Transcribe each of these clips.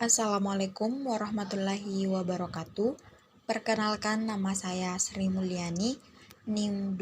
Assalamualaikum warahmatullahi wabarakatuh. Perkenalkan, nama saya Sri Mulyani, NIM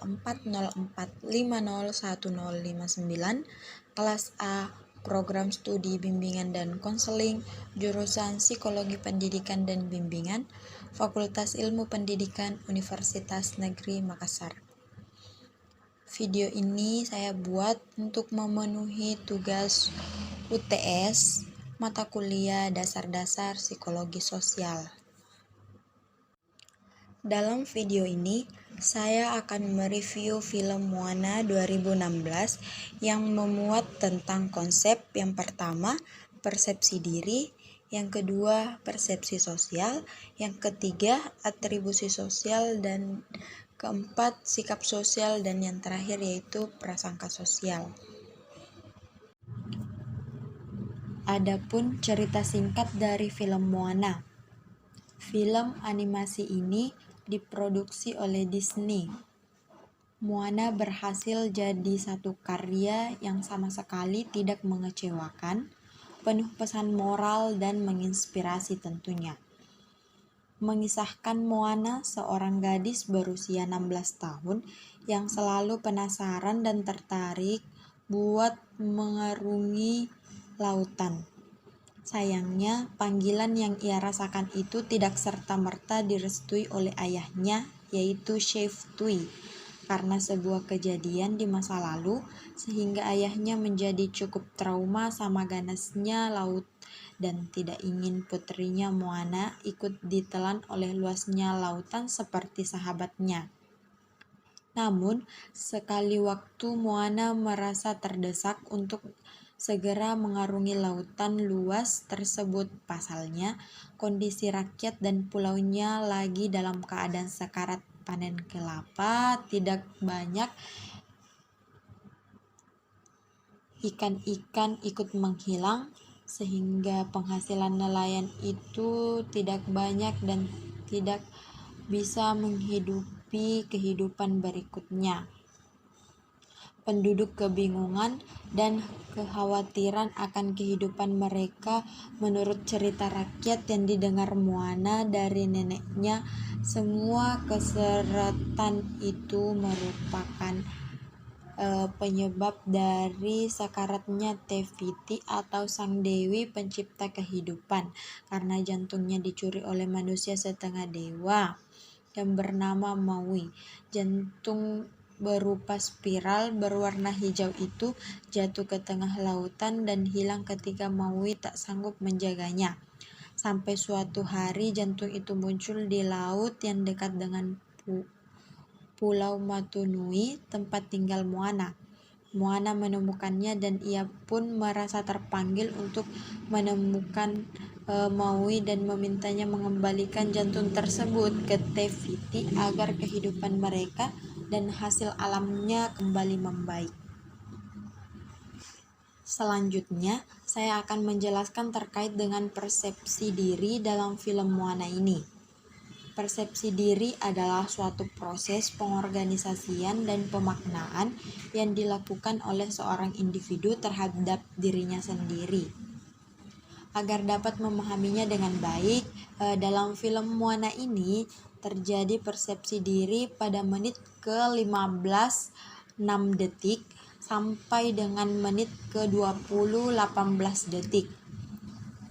220404501059, kelas A, Program Studi Bimbingan dan Konseling, jurusan Psikologi Pendidikan dan Bimbingan, Fakultas Ilmu Pendidikan, Universitas Negeri Makassar. Video ini saya buat untuk memenuhi tugas UTS mata kuliah dasar-dasar psikologi sosial. Dalam video ini, saya akan mereview film Moana 2016 yang memuat tentang konsep yang pertama, persepsi diri, yang kedua, persepsi sosial, yang ketiga, atribusi sosial, dan keempat, sikap sosial, dan yang terakhir yaitu prasangka sosial. Adapun cerita singkat dari film Moana. Film animasi ini diproduksi oleh Disney. Moana berhasil jadi satu karya yang sama sekali tidak mengecewakan, penuh pesan moral dan menginspirasi tentunya. Mengisahkan Moana, seorang gadis berusia 16 tahun yang selalu penasaran dan tertarik buat mengarungi lautan. Sayangnya, panggilan yang ia rasakan itu tidak serta-merta direstui oleh ayahnya, yaitu Chef Tui, karena sebuah kejadian di masa lalu, sehingga ayahnya menjadi cukup trauma sama ganasnya laut dan tidak ingin putrinya Moana ikut ditelan oleh luasnya lautan seperti sahabatnya. Namun, sekali waktu Moana merasa terdesak untuk segera mengarungi lautan luas tersebut. Pasalnya, kondisi rakyat dan pulaunya lagi dalam keadaan sekarat panen kelapa, tidak banyak ikan-ikan ikut menghilang, sehingga penghasilan nelayan itu tidak banyak dan tidak bisa menghidupi kehidupan berikutnya. Penduduk kebingungan dan kekhawatiran akan kehidupan mereka menurut cerita rakyat yang didengar Moana dari neneknya. Semua keseratan itu merupakan penyebab dari sakaratnya Te-Fiti atau sang dewi pencipta kehidupan, karena jantungnya dicuri oleh manusia setengah dewa yang bernama Maui. Jantung berupa spiral berwarna hijau itu jatuh ke tengah lautan dan hilang ketika Maui tak sanggup menjaganya. Sampai suatu hari jantung itu muncul di laut yang dekat dengan Pulau Matunui, tempat tinggal Moana. Moana menemukannya dan ia pun merasa terpanggil untuk menemukan Maui dan memintanya mengembalikan jantung tersebut ke Te-Fiti agar kehidupan mereka dan hasil alamnya kembali membaik. Selanjutnya, saya akan menjelaskan terkait dengan persepsi diri dalam film Moana ini. Persepsi diri adalah suatu proses pengorganisasian dan pemaknaan yang dilakukan oleh seorang individu terhadap dirinya sendiri. Agar dapat memahaminya dengan baik, dalam film Moana ini terjadi persepsi diri pada menit ke-15 6 detik sampai dengan menit ke-20 18 detik.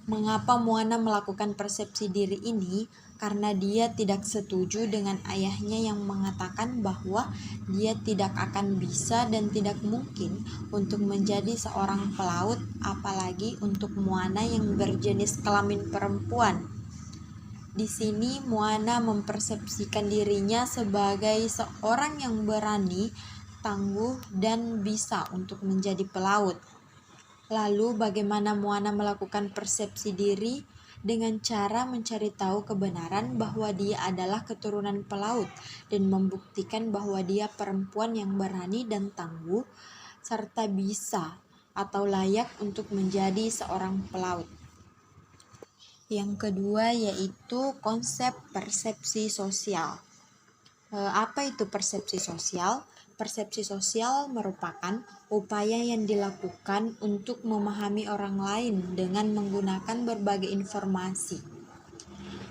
Mengapa Moana melakukan persepsi diri ini? Karena dia tidak setuju dengan ayahnya yang mengatakan bahwa dia tidak akan bisa dan tidak mungkin untuk menjadi seorang pelaut, apalagi untuk Moana yang berjenis kelamin perempuan. Di sini Moana mempersepsikan dirinya sebagai seorang yang berani, tangguh, dan bisa untuk menjadi pelaut. Lalu bagaimana Moana melakukan persepsi diri? Dengan cara mencari tahu kebenaran bahwa dia adalah keturunan pelaut dan membuktikan bahwa dia perempuan yang berani dan tangguh serta bisa atau layak untuk menjadi seorang pelaut. Yang kedua yaitu konsep persepsi sosial. Apa itu persepsi sosial? Persepsi sosial merupakan upaya yang dilakukan untuk memahami orang lain dengan menggunakan berbagai informasi.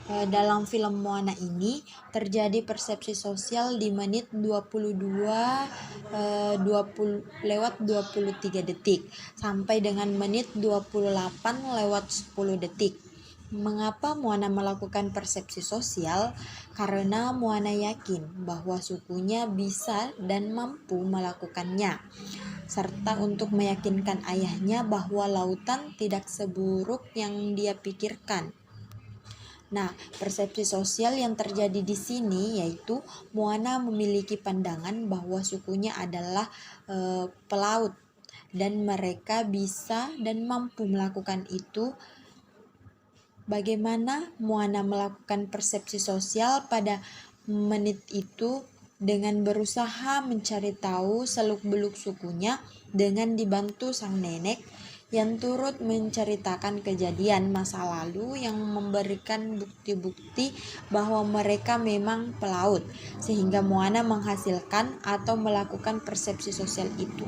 Dalam film Moana ini terjadi persepsi sosial di menit 22:23 sampai dengan menit 28:10. Mengapa Moana melakukan persepsi sosial? Karena Moana yakin bahwa sukunya bisa dan mampu melakukannya, serta untuk meyakinkan ayahnya bahwa lautan tidak seburuk yang dia pikirkan. Nah, persepsi sosial yang terjadi di sini yaitu Moana memiliki pandangan bahwa sukunya adalah pelaut dan mereka bisa dan mampu melakukan itu. Bagaimana Moana melakukan persepsi sosial pada menit itu dengan berusaha mencari tahu seluk-beluk sukunya dengan dibantu sang nenek yang turut menceritakan kejadian masa lalu yang memberikan bukti-bukti bahwa mereka memang pelaut, sehingga Moana menghasilkan atau melakukan persepsi sosial itu.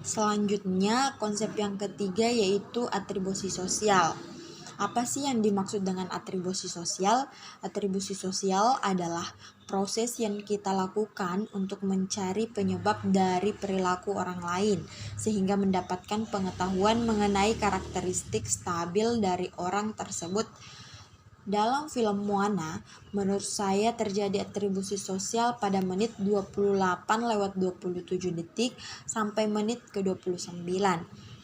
Selanjutnya, konsep yang ketiga yaitu atribusi sosial. Apa sih yang dimaksud dengan atribusi sosial? Atribusi sosial adalah proses yang kita lakukan untuk mencari penyebab dari perilaku orang lain, sehingga mendapatkan pengetahuan mengenai karakteristik stabil dari orang tersebut. Dalam film Moana, menurut saya terjadi atribusi sosial pada menit 28:27 sampai menit ke-29.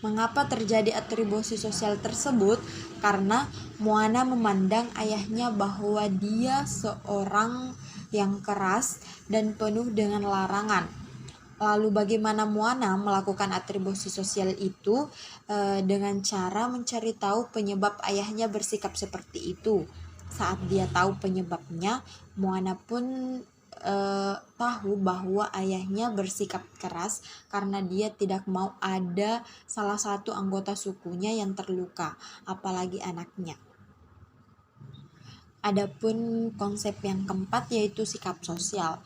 Mengapa terjadi atribusi sosial tersebut? Karena Moana memandang ayahnya bahwa dia seorang yang keras dan penuh dengan larangan. Lalu bagaimana Moana melakukan atribusi sosial itu? Dengan cara mencari tahu penyebab ayahnya bersikap seperti itu. Saat dia tahu penyebabnya, Moana pun tahu bahwa ayahnya bersikap keras karena dia tidak mau ada salah satu anggota sukunya yang terluka, apalagi anaknya. Adapun konsep yang keempat yaitu sikap sosial.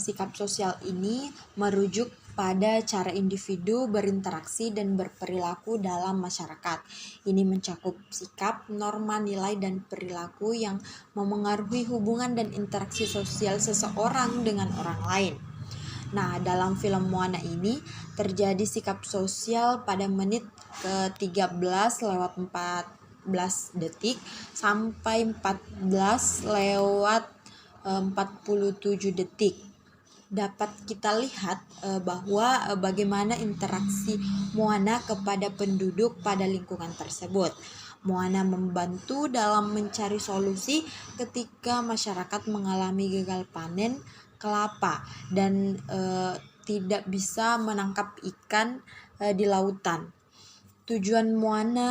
Sikap sosial ini merujuk pada cara individu berinteraksi dan berperilaku dalam masyarakat. Ini mencakup sikap, norma, nilai, dan perilaku yang memengaruhi hubungan dan interaksi sosial seseorang dengan orang lain. Nah, dalam film Moana ini terjadi sikap sosial pada menit ke-13:14 sampai 14:47. Dapat kita lihat bahwa bagaimana interaksi Moana kepada penduduk pada lingkungan tersebut. Moana membantu dalam mencari solusi ketika masyarakat mengalami gagal panen kelapa dan tidak bisa menangkap ikan di lautan. Tujuan Moana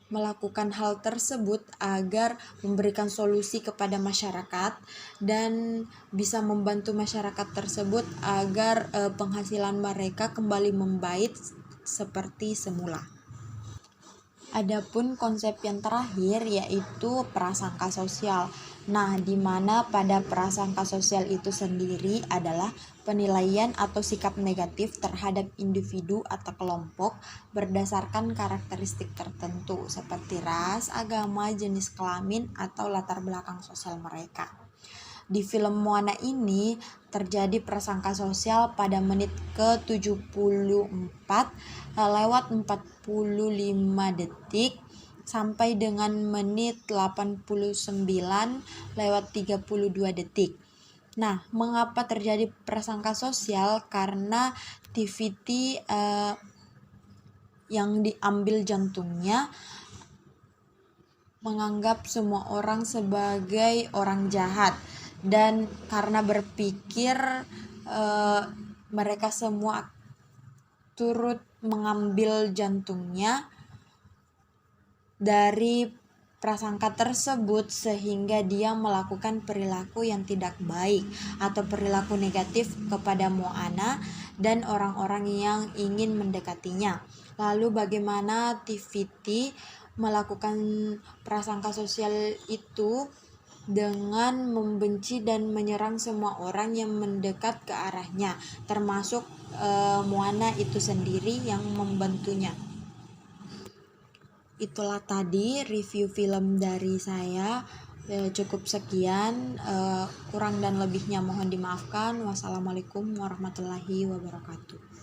melakukan hal tersebut agar memberikan solusi kepada masyarakat dan bisa membantu masyarakat tersebut agar penghasilan mereka kembali membaik seperti semula. Adapun konsep yang terakhir yaitu prasangka sosial. Nah, di mana pada prasangka sosial itu sendiri adalah penilaian atau sikap negatif terhadap individu atau kelompok berdasarkan karakteristik tertentu seperti ras, agama, jenis kelamin, atau latar belakang sosial mereka. Di film Moana ini terjadi prasangka sosial pada menit ke-74:45 sampai dengan menit 89:32. Nah, mengapa terjadi prasangka sosial? Karena TVT yang diambil jantungnya menganggap semua orang sebagai orang jahat, dan karena berpikir mereka semua turut mengambil jantungnya dari prasangka tersebut, sehingga dia melakukan perilaku yang tidak baik atau perilaku negatif kepada Moana dan orang-orang yang ingin mendekatinya. Lalu bagaimana TVT melakukan prasangka sosial itu? dengan membenci dan menyerang semua orang yang mendekat ke arahnya, termasuk Moana itu sendiri yang membantunya. Itulah tadi review film dari saya. Cukup sekian, kurang dan lebihnya mohon dimaafkan. Wassalamualaikum warahmatullahi wabarakatuh.